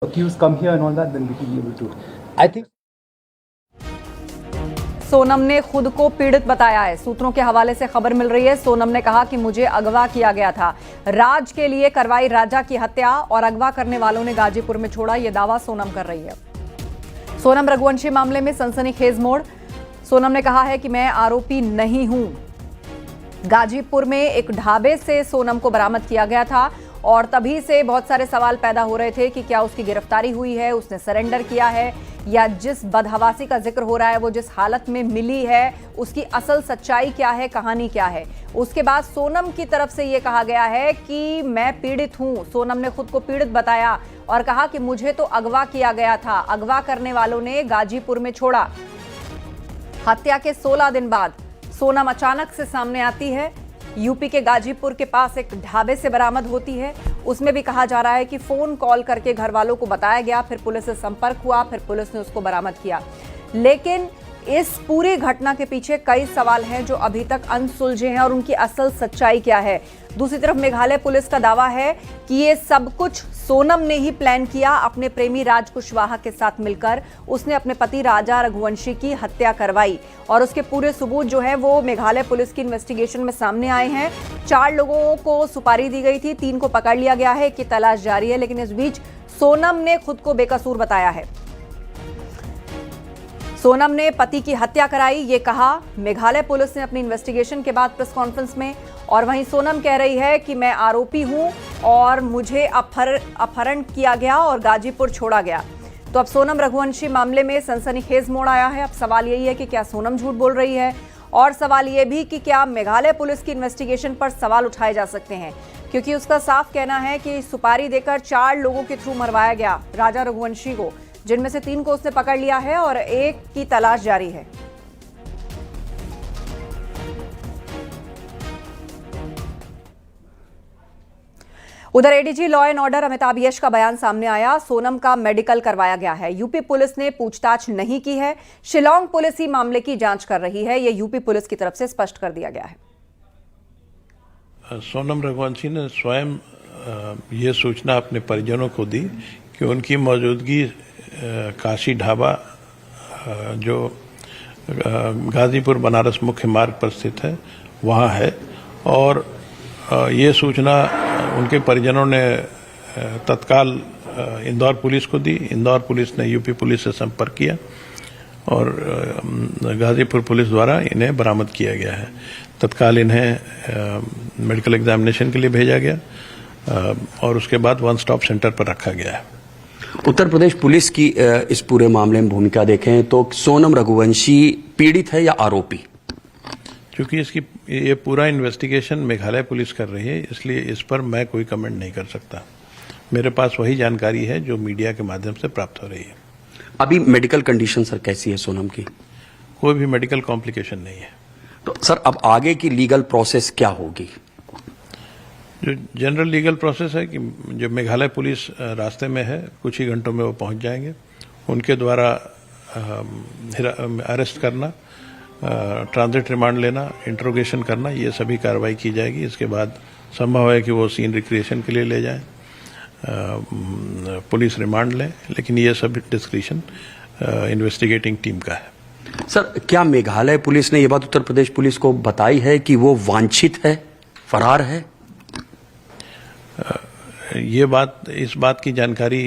accused come here and all that, then we will be able to. I think. Sonam ने खुद को पीड़ित बताया है। सूत्रों के हवाले से खबर मिल रही है। सोनम ने कहा कि मुझे अगवा किया गया था, राज के लिए करवाई राजा की हत्या और अगवा करने वालों ने गाजीपुर में छोड़ा, यह दावा सोनम कर रही है। सोनम रघुवंशी मामले में सनसनीखेज मोड़। सोनम ने कहा है कि मैं आरोपी नहीं हूं। गाजीपुर में एक ढाबे से सोनम को बरामद किया गया था और तभी से बहुत सारे सवाल पैदा हो रहे थे कि क्या उसकी गिरफ्तारी हुई है, उसने सरेंडर किया है, या जिस बदहवासी का जिक्र हो रहा है वो जिस हालत में मिली है उसकी असल सच्चाई क्या है, कहानी क्या है। उसके बाद सोनम की तरफ से यह कहा गया है कि मैं पीड़ित हूं। सोनम ने खुद को पीड़ित बताया और कहा कि मुझे तो अगवा किया गया था, अगवा करने वालों ने गाजीपुर में छोड़ा। हत्या के 16 दिन बाद सोनम अचानक से सामने आती है। यूपी के गाजीपुर के पास एक ढाबे से बरामद होती है। उसमें भी कहा जा रहा है कि फोन कॉल करके घर वालों को बताया गया, फिर पुलिस से संपर्क हुआ, फिर पुलिस ने उसको बरामद किया। लेकिन इस पूरी घटना के पीछे कई सवाल हैं जो अभी तक अनसुलझे हैं और उनकी असल सच्चाई क्या है। दूसरी तरफ मेघालय पुलिस का दावा है कि ये सब कुछ सोनम ने ही प्लान किया अपने प्रेमी राज कुशवाहा के साथ मिलकर। उसने अपने पति राजा रघुवंशी की हत्या करवाई और उसके पूरे सबूत जो है वो मेघालय पुलिस की इन्वेस्टिगेशन में सामने आए हैं। 4 लोगों को सुपारी दी गई थी, 3 को पकड़ लिया गया है, 1 की तलाश जारी है। लेकिन इस बीच सोनम ने खुद को बेकसूर बताया है। सोनम ने पति की हत्या कराई, ये कहा मेघालय पुलिस ने अपनी इन्वेस्टिगेशन के बाद प्रेस कॉन्फ्रेंस में। और वहीं सोनम कह रही है कि मैं आरोपी हूं और मुझे अपहरण किया गया और गाजीपुर छोड़ा गया। तो अब सोनम रघुवंशी मामले में सनसनीखेज मोड़ आया है। अब सवाल यही है कि क्या सोनम झूठ बोल रही है, और सवाल यह भी कि क्या मेघालय पुलिस की इन्वेस्टिगेशन पर सवाल उठाए जा सकते हैं, क्योंकि उसका साफ कहना है कि सुपारी देकर 4 लोगों के थ्रू मरवाया गया राजा रघुवंशी को, जिनमें से 3 को उसने पकड़ लिया है और 1 की तलाश जारी है। उधर ADG law and order Amitabh Yash का बयान सामने आया। सोनम का मेडिकल करवाया गया है। यूपी पुलिस ने पूछताछ नहीं की है। शिलांग पुलिस ही मामले की जांच कर रही है, यह यूपी पुलिस की तरफ से स्पष्ट कर दिया गया है। सोनम रघुवंशी ने स्वयं ये सूचना अपने परिजनों को दी कि उनकी मौजूदगी काशी ढाबा जो गाजीपुर बनारस मुख्य मार्ग पर स्थित है वहाँ है, और ये सूचना उनके परिजनों ने तत्काल इंदौर पुलिस को दी। इंदौर पुलिस ने यूपी पुलिस से संपर्क किया और गाजीपुर पुलिस द्वारा इन्हें बरामद किया गया है। तत्काल इन्हें मेडिकल एग्जामिनेशन के लिए भेजा गया और उसके बाद 1 स्टॉप सेंटर पर रखा गया है। उत्तर प्रदेश पुलिस की इस पूरे मामले में भूमिका देखें तो सोनम रघुवंशी पीड़ित है या आरोपी? क्योंकि इसकी ये पूरा इन्वेस्टिगेशन मेघालय पुलिस कर रही है, इसलिए इस पर मैं कोई कमेंट नहीं कर सकता। मेरे पास वही जानकारी है जो मीडिया के माध्यम से प्राप्त हो रही है। अभी मेडिकल कंडीशन सर कैसी है सोनम की? कोई भी मेडिकल कॉम्प्लिकेशन नहीं है। तो सर अब आगे की लीगल प्रोसेस क्या होगी? जो जनरल लीगल प्रोसेस है कि जो मेघालय पुलिस रास्ते में है, कुछ ही घंटों में वो पहुंच जाएंगे। उनके द्वारा अरेस्ट करना, ट्रांजिट रिमांड लेना, इंट्रोगेशन करना, ये सभी कार्रवाई की जाएगी। इसके बाद संभव है कि वो सीन रिक्रिएशन के लिए ले जाएं, पुलिस रिमांड लें, लेकिन ये सब डिस्क्रिशन इन्वेस्टिगेटिंग टीम का है। सर क्या मेघालय पुलिस ने ये बात उत्तर प्रदेश पुलिस को बताई है कि वो वांछित है, फरार है? इस बात की जानकारी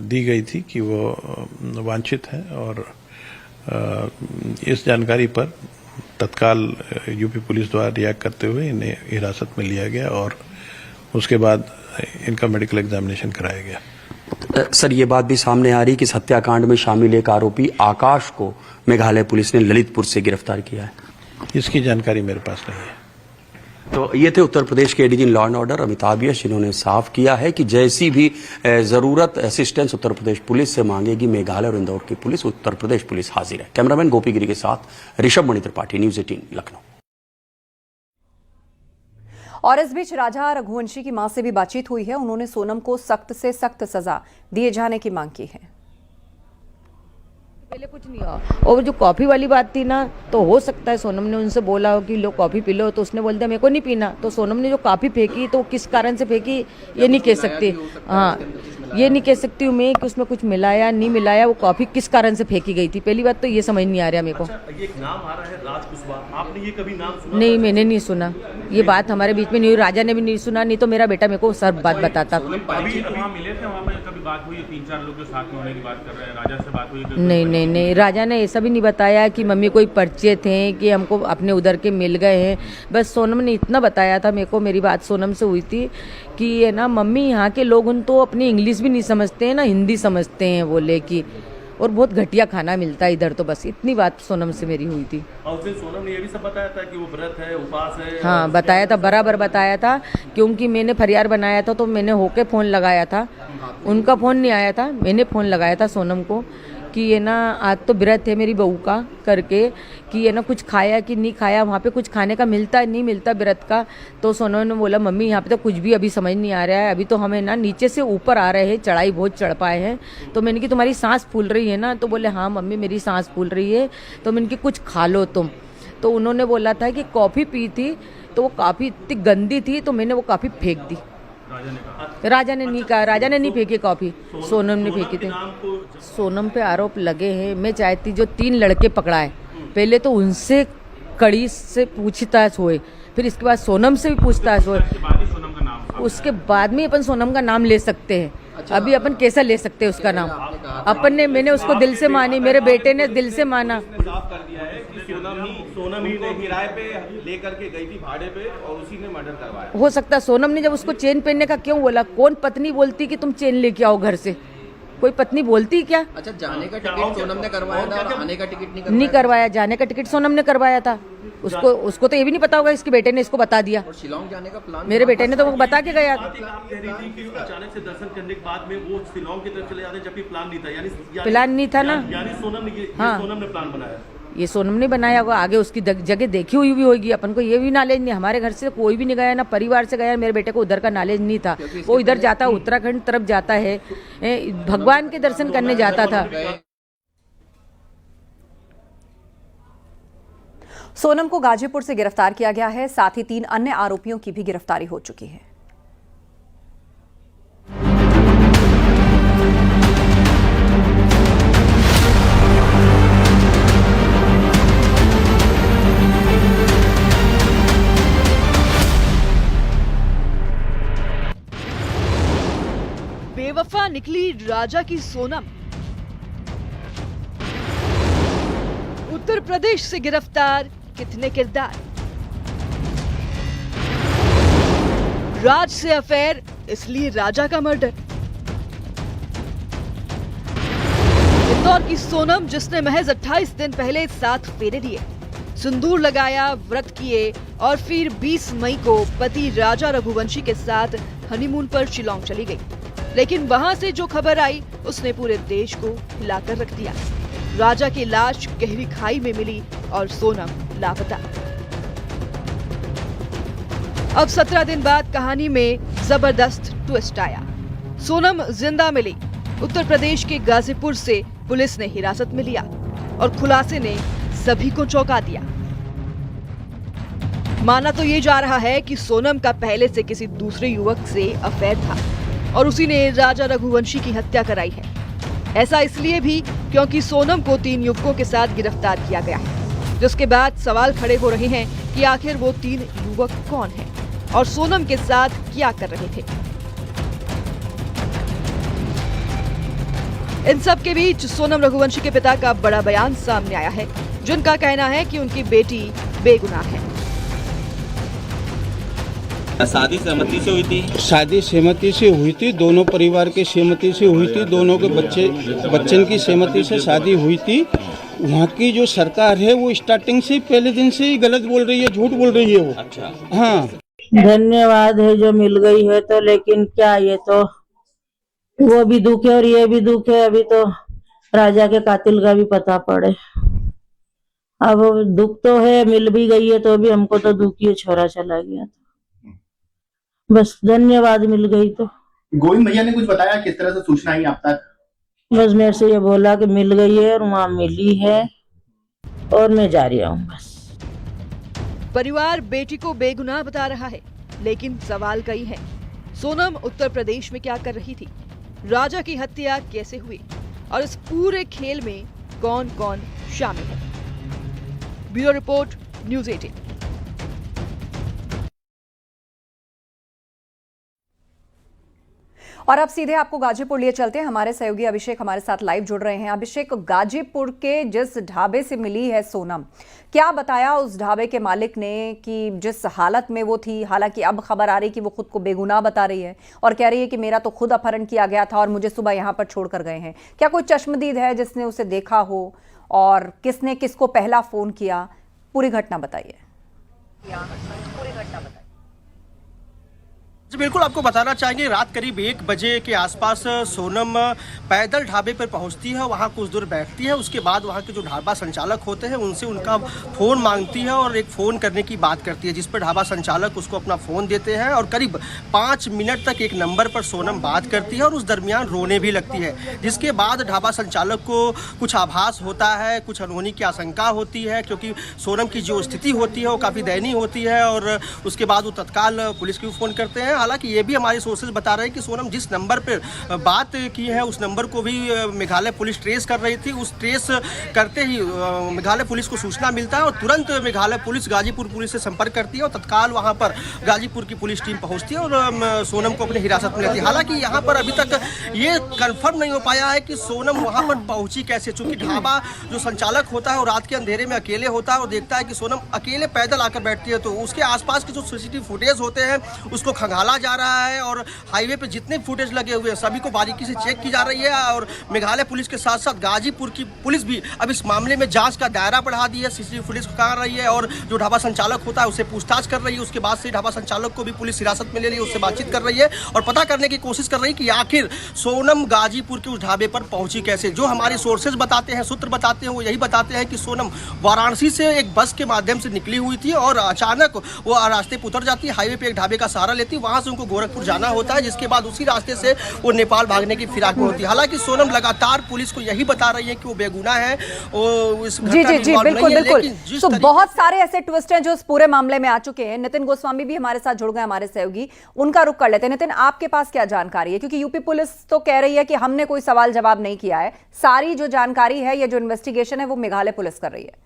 दी गई थी कि वो वांछित है, और इस जानकारी पर तत्काल यूपी पुलिस द्वारा रिएक्ट करते हुए इन्हें हिरासत में लिया गया और उसके बाद इनका मेडिकल एग्जामिनेशन कराया गया। सर ये बात भी सामने आ रही कि इस हत्याकांड में शामिल एक आरोपी आकाश को मेघालय पुलिस ने ललितपुर से गिरफ्तार किया है। इसकी जानकारी मेरे पास नहीं है। तो ये थे उत्तर प्रदेश के ADG law and order Amitabh Yash, जिन्होंने साफ किया है कि जैसी भी जरूरत असिस्टेंस उत्तर प्रदेश पुलिस से मांगेगी मेघालय और इंदौर की पुलिस, उत्तर प्रदेश पुलिस हाजिर है। कैमरामैन गोपी गिरी के साथ ऋषभ मणि त्रिपाठी, न्यूज़ 18 लखनऊ। और इस बीच राजा रघुवंशी की मां से भी बातचीत हुई है। उन्होंने सोनम को सख्त से सख्त सजा दिए जाने की मांग की है। पहले कुछ नहीं हुआ। और जो कॉफ़ी वाली बात थी ना, तो हो सकता है सोनम ने उनसे बोला हो कि लो कॉफ़ी पी लो, तो उसने बोल दिया मेरे को नहीं पीना। तो सोनम ने जो कॉफ़ी फेंकी तो किस कारण से फेंकी ये नहीं कह सकती। हाँ, ये नहीं कह सकती हूँ मैं कि उसमें कुछ मिलाया नहीं मिलाया, वो कॉफ़ी किस कारण से फेंकी गई थी, पहली बात तो ये समझ नहीं आ रहा मेरे को। ये एक नाम आ रहा है राज कुशवाहा, आपने ये कभी नाम सुना? नहीं, मैंने नहीं सुना, ये बात हमारे बीच में नहीं हुई, राजा ने भी नहीं सुना, नहीं तो मेरा बेटा मेरे को सब बात बताता। अभी वहाँ मिले थे, वहाँ पे कभी बात हुई? 3-4 लोग जो साथ में होने की बात कर रहे हैं, राजा से बात हुई? नहीं, राजा ने ऐसा भी नहीं बताया कि मम्मी कोई परिचय थे कि हमको अपने उधर के मिल गए हैं। बस सोनम ने इतना बताया था मेरे को, मेरी बात सोनम से हुई थी कि ये ना मम्मी यहाँ के लोग उन तो अपनी इंग्लिश भी नहीं समझते हैं ना हिंदी समझते हैं, बोले कि और बहुत घटिया खाना मिलता है इधर, तो बस इतनी बात सोनम से मेरी हुई थी। और फिर सोनम ने ये भी सब बताया था कि वो व्रत है, उपास है? हाँ बताया था, बराबर बताया था, क्योंकि मैंने फरियाद बनाया था तो मैंने होके फ़ोन लगाया था, उनका फ़ोन नहीं आया था, मैंने फ़ोन लगाया था सोनम को कि ये ना आज तो व्रत है मेरी बहू का करके, कि ये ना कुछ खाया कि नहीं खाया, वहाँ पे कुछ खाने का मिलता नहीं मिलता व्रत का। तो सोनम ने बोला मम्मी यहाँ पे तो कुछ भी अभी समझ नहीं आ रहा है, अभी तो हमें ना नीचे से ऊपर आ रहे हैं, चढ़ाई बहुत चढ़ पाए हैं। तो मैंने कि तुम्हारी सांस फूल रही है ना, तो बोले हाँ मम्मी मेरी सांस फूल रही है। तो मैंने कि कुछ खा लो तुम। तो उन्होंने बोला था कि कॉफ़ी पी थी तो वो काफ़ी इतनी गंदी थी तो मैंने वो कॉफ़ी फेंक दी। राजा ने नहीं कहा, राजा ने नहीं फेंकी कॉफ़ी, सोनम ने फेंकी थी। सोनम पे आरोप लगे हैं, मैं चाहती जो 3 लड़के पकड़ाए पहले तो उनसे कड़ी से पूछताछ होए, फिर इसके बाद सोनम से भी पूछताछ होए, उसके बाद में अपन सोनम का नाम ले सकते हैं। अभी अपन कैसा ले सकते हैं उसका नाम? अपन ने, मैंने उसको दिल से मानी, मेरे बेटे ने दिल से माना। साफ कर दिया है कि सोनम ही ने किराए पे लेकर के गई थी भाड़े पे और उसी ने मर्डर करवाया। हो सकता है सोनम ने जब उसको चेन पहनने का क्यों बोला, कौन पत्नी बोलती कि तुम चेन लेके आओ घर से, कोई पत्नी बोलती क्या? अच्छा, जाने का टिकट सोनम ने करवाया था और आने का टिकट नहीं करवाया, जाने का टिकट सोनम ने करवाया था। उसको तो ये भी नहीं पता होगा, इसके बेटे ने इसको बता दिया। और शिलोंग जाने का प्लान मेरे बेटे ने तो वो बता के गया। आप कह रही थी कि अचानक से दर्शन करने के बाद में वो शिलोंग की तरफ चले जाते जबकि प्लान नहीं था, यानी प्लान नहीं था ना, यानी सोनम ने ये हाँ। सोनम ने प्लान बनाया। ये सोनम ने बनाया होगा, आगे उसकी जगह देखी हुई भी होगी, अपन को ये भी नॉलेज नहीं। हमारे घर से कोई भी नहीं गया ना, परिवार से गया, मेरे बेटे को उधर का नॉलेज नहीं था। वो इधर जाता है, उत्तराखंड तरफ जाता है, भगवान के दर्शन करने जाता था। सोनम को गाजीपुर से गिरफ्तार किया गया है, साथ ही 3 अन्य आरोपियों की भी गिरफ्तारी हो चुकी है। बेवफा निकली राजा की सोनम। उत्तर प्रदेश से गिरफ्तार कितने किरदार। राज से अफेयर इसलिए राजा का मर्डर। इंदौर की सोनम जिसने महज 28 दिन पहले 7 फेरे लिए, सिंदूर लगाया, व्रत किए और फिर 20 मई को पति राजा रघुवंशी के साथ हनीमून पर शिलोंग चली गई। लेकिन वहां से जो खबर आई उसने पूरे देश को हिलाकर रख दिया। राजा की लाश गहरी खाई में मिली और सोनम लापता। अब 17 दिन बाद कहानी में जबरदस्त ट्विस्ट आया। सोनम जिंदा मिली। उत्तर प्रदेश के गाजीपुर से पुलिस ने हिरासत में लिया और खुलासे ने सभी को चौंका दिया। माना तो ये जा रहा है कि सोनम का पहले से किसी दूसरे युवक से अफेयर था और उसी ने राजा रघुवंशी की हत्या कराई है। ऐसा इसलिए भी क्योंकि सोनम को 3 युवकों के साथ गिरफ्तार किया गया है, जिसके बाद सवाल खड़े हो रहे हैं कि आखिर वो 3 युवक कौन हैं और सोनम के साथ क्या कर रहे थे। इन सब के बीच सोनम रघुवंशी के पिता का बड़ा बयान सामने आया है, जिनका कहना है कि उनकी बेटी बेगुनाह है। शादी सहमति से हुई थी? शादी सहमति से हुई थी, दोनों परिवार की सहमति से हुई थी, दोनों के बच्चन की सहमति से शादी हुई थी। वहाँ की जो सरकार है वो स्टार्टिंग से पहले दिन से ही गलत बोल रही है, झूठ बोल रही है वो। अच्छा। हाँ, धन्यवाद है जो मिल गई है, तो लेकिन क्या ये तो वो भी दुख है और ये भी दुख है। अभी तो राजा के कातिल का भी पता पड़े। अब दुख तो है, मिल भी गई है तो भी हमको तो दुख ही, छोरा चला गया था। बस धन्यवाद मिल गई तो। गोविंद भैया ने कुछ बताया किस तरह से सूचना आई आप तक? बस मेरे से ये बोला कि मिल गई है और वहाँ मिली है और मैं जा रही हूँ बस। परिवार बेटी को बेगुनाह बता रहा है, लेकिन सवाल कई है। सोनम उत्तर प्रदेश में क्या कर रही थी? राजा की हत्या कैसे हुई और इस पूरे खेल में कौन कौन शामिल है। Bureau report, news 18। और अब सीधे आपको गाजीपुर लिए चलते हैं। हमारे सहयोगी अभिषेक हमारे साथ लाइव जुड़ रहे हैं। अभिषेक, गाजीपुर के जिस ढाबे से मिली है सोनम, क्या बताया उस ढाबे के मालिक ने कि जिस हालत में वो थी, हालांकि अब खबर आ रही कि वो खुद को बेगुनाह बता रही है और कह रही है कि मेरा तो खुद अपहरण किया गया था और मुझे सुबह यहाँ पर छोड़कर गए हैं। क्या कोई चश्मदीद है जिसने उसे देखा हो और किसने किसको पहला फोन किया? पूरी घटना बताइए। जी बिल्कुल, आपको बताना चाहेंगे रात करीब 1 बजे के आसपास सोनम पैदल ढाबे पर पहुंचती है, वहां कुछ दूर बैठती है। उसके बाद वहां के जो ढाबा संचालक होते हैं उनसे उनका फ़ोन मांगती है और एक फ़ोन करने की बात करती है, जिस पर ढाबा संचालक उसको अपना फ़ोन देते हैं और करीब 5 मिनट तक एक नंबर पर सोनम बात करती है और उस दरमियान रोने भी लगती है। जिसके बाद ढाबा संचालक को कुछ आभास होता है, कुछ अनहोनी की आशंका होती है, क्योंकि सोनम की जो स्थिति होती है वो काफ़ी दयनीय होती है और उसके बाद वो तत्काल पुलिस को फ़ोन करते हैं। हालांकि ये भी हमारे सोर्सेज बता रहे हैं कि सोनम जिस नंबर पर बात की है उस नंबर को भी मेघालय पुलिस ट्रेस कर रही थी। उस ट्रेस करते ही मेघालय पुलिस को सूचना मिलता है और तुरंत मेघालय पुलिस गाजीपुर पुलिस से संपर्क करती है और तत्काल वहां पर गाजीपुर की पुलिस टीम पहुंचती है और सोनम को अपनी हिरासत में लेती है। हालांकि यहाँ पर अभी तक ये कंफर्म नहीं हो पाया है कि सोनम वहां पर पहुंची कैसे, चूंकि ढाबा जो संचालक होता है वो रात के अंधेरे में अकेले होता है और देखता है कि सोनम अकेले पैदल आकर बैठती है, तो उसके आसपास के जो सीसीटीवी फुटेज होते हैं उसको खंगाला जा रहा है और हाईवे पे जितने फुटेज लगे हुए हैं सभी को बारीकी से चेक की जा रही है। और मेघालय पुलिस के साथ साथ गाजीपुर की पुलिस भी अब इस मामले में जांच का दायरा बढ़ा दी है, सीसीटीवी फुटेज कर रही है और जो ढाबा संचालक होता है उससे पूछताछ कर रही है। उसके बाद से ढाबा संचालक को भी पुलिस हिरासत में ले रही है, उससे बातचीत कर रही है और पता करने की कोशिश कर रही है कि आखिर सोनम गाजीपुर के उस ढाबे पर पहुंची कैसे। जो हमारे सोर्सेज बताते हैं, सूत्र बताते हैं, वो यही बताते हैं कि सोनम वाराणसी से एक बस के माध्यम से निकली हुई थी और अचानक वो रास्ते पर उतर जाती है, हाईवे पे एक ढाबे का सहारा लेती है, वहां से उनको गोरखपुर जाना होता है, जिसके बाद उसी रास्ते से वो नेपाल भागने की फिराक में होती है। हालांकि सोनम लगातार पुलिस को यही बता रही है कि वो बेगुनाह है, वो इस घटना में इन्वॉल्व नहीं है, लेकिन जिस तो बहुत सारे ऐसे ट्विस्ट हैं जो इस पूरे मामले में आ चुके हैं। नितिन गोस्वामी भी हमारे साथ जुड़ गए, हमारे सहयोगी, उनका रुख कर लेते हैं। नितिन, आपके पास क्या जानकारी है? क्योंकि यूपी पुलिस तो कह रही है कि हमने कोई सवाल जवाब नहीं किया है, सारी जो जानकारी है या जो इन्वेस्टिगेशन है वो मेघालय पुलिस कर रही है।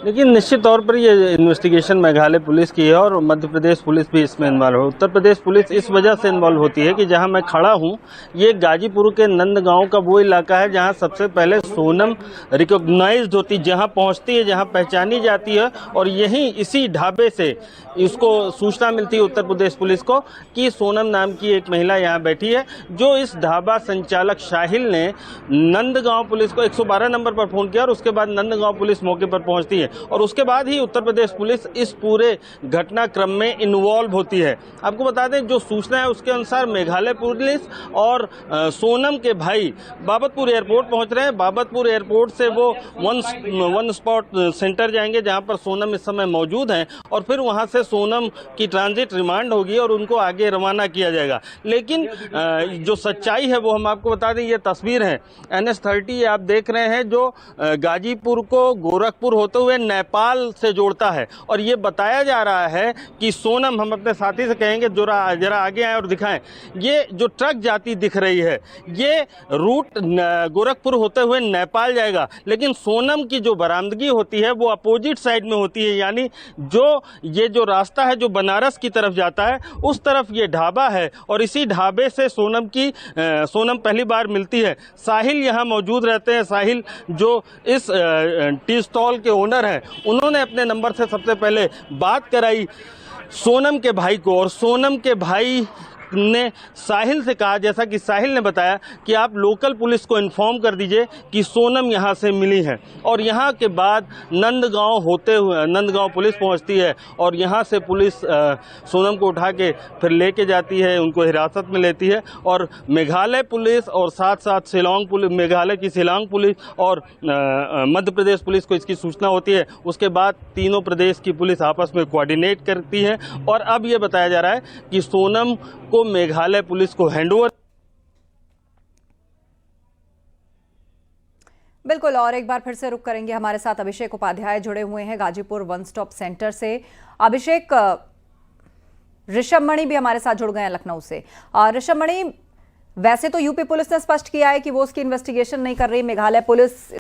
लेकिन निश्चित तौर पर ये इन्वेस्टिगेशन मेघालय पुलिस की है और मध्य प्रदेश पुलिस भी इसमें इन्वॉल्व है। उत्तर प्रदेश पुलिस इस वजह से इन्वॉल्व होती है कि जहां मैं खड़ा हूं ये गाजीपुर के नंदगांव का वो इलाका है जहां सबसे पहले सोनम रिकॉग्नाइज्ड होती, जहां पहुंचती है, जहां पहचानी जाती है और यहीं इसी ढाबे से इसको सूचना मिलती है उत्तर प्रदेश पुलिस को कि सोनम नाम की एक महिला यहाँ बैठी है। जो इस ढाबा संचालक साहिल ने नंदगांव पुलिस को 112 नंबर पर फोन किया और उसके बाद नंदगांव पुलिस मौके पर पहुंचती है और उसके बाद ही उत्तर प्रदेश पुलिस इस पूरे घटनाक्रम में इन्वॉल्व होती है। आपको बता दें जो सूचना है उसके अनुसार मेघालय पुलिस और सोनम के भाई बाबतपुर एयरपोर्ट पहुंच रहे हैं। बाबतपुर एयरपोर्ट से वो वन स्पॉट सेंटर जाएंगे जहां पर सोनम इस समय मौजूद हैं और फिर वहां से सोनम की ट्रांजिट रिमांड होगी और उनको आगे रवाना किया जाएगा। लेकिन जो सच्चाई है वो हम आपको बता दें, ये तस्वीर है NH-30 आप देख रहे हैं जो गाजीपुर को गोरखपुर होते हुए नेपाल से जोड़ता है और ये बताया जा रहा है कि सोनम, हम अपने साथी से कहेंगे जरा आगे आए और दिखाएं, ये जो ट्रक जाती दिख रही है ये रूट गोरखपुर होते हुए नेपाल जाएगा, लेकिन सोनम की जो बरामदगी होती है वो अपोजिट साइड में होती है, यानी ये जो रास्ता है जो बनारस की तरफ जाता है उस तरफ ये ढाबा है और इसी ढाबे से सोनम पहली बार मिलती है। साहिल यहाँ मौजूद रहते हैं। साहिल जो इस टी स्टॉल के ओनर हैं, उन्होंने अपने नंबर से सबसे पहले बात कराई सोनम के भाई को और सोनम के भाई ने साहिल से कहा, जैसा कि साहिल ने बताया, कि आप लोकल पुलिस को इन्फॉर्म कर दीजिए कि सोनम यहाँ से मिली है और यहाँ के बाद नंदगांव होते हुए नंदगांव पुलिस पहुँचती है और यहाँ से पुलिस सोनम को उठा के फिर लेके जाती है, उनको हिरासत में लेती है और मेघालय पुलिस और साथ साथ शिलांग पुलिस, मेघालय की शिलांग पुलिस और मध्य प्रदेश पुलिस को इसकी सूचना होती है। उसके बाद तीनों प्रदेश की पुलिस आपस में कोऑर्डिनेट करती है और अब ये बताया जा रहा है कि सोनम को मेघालय पुलिस को हैंडओवर। बिल्कुल, और एक बार फिर से रुक करेंगे, हमारे साथ अभिषेक उपाध्याय जुड़े हुए हैं गाजीपुर वन स्टॉप सेंटर से। अभिषेक, ऋषभ मणि भी हमारे साथ जुड़ गए हैं लखनऊ से। ऋषभ मणि, वैसे तो यूपी पुलिस ने स्पष्ट किया है कि वो उसकी इन्वेस्टिगेशन नहीं कर रही, मेघालय पुलिस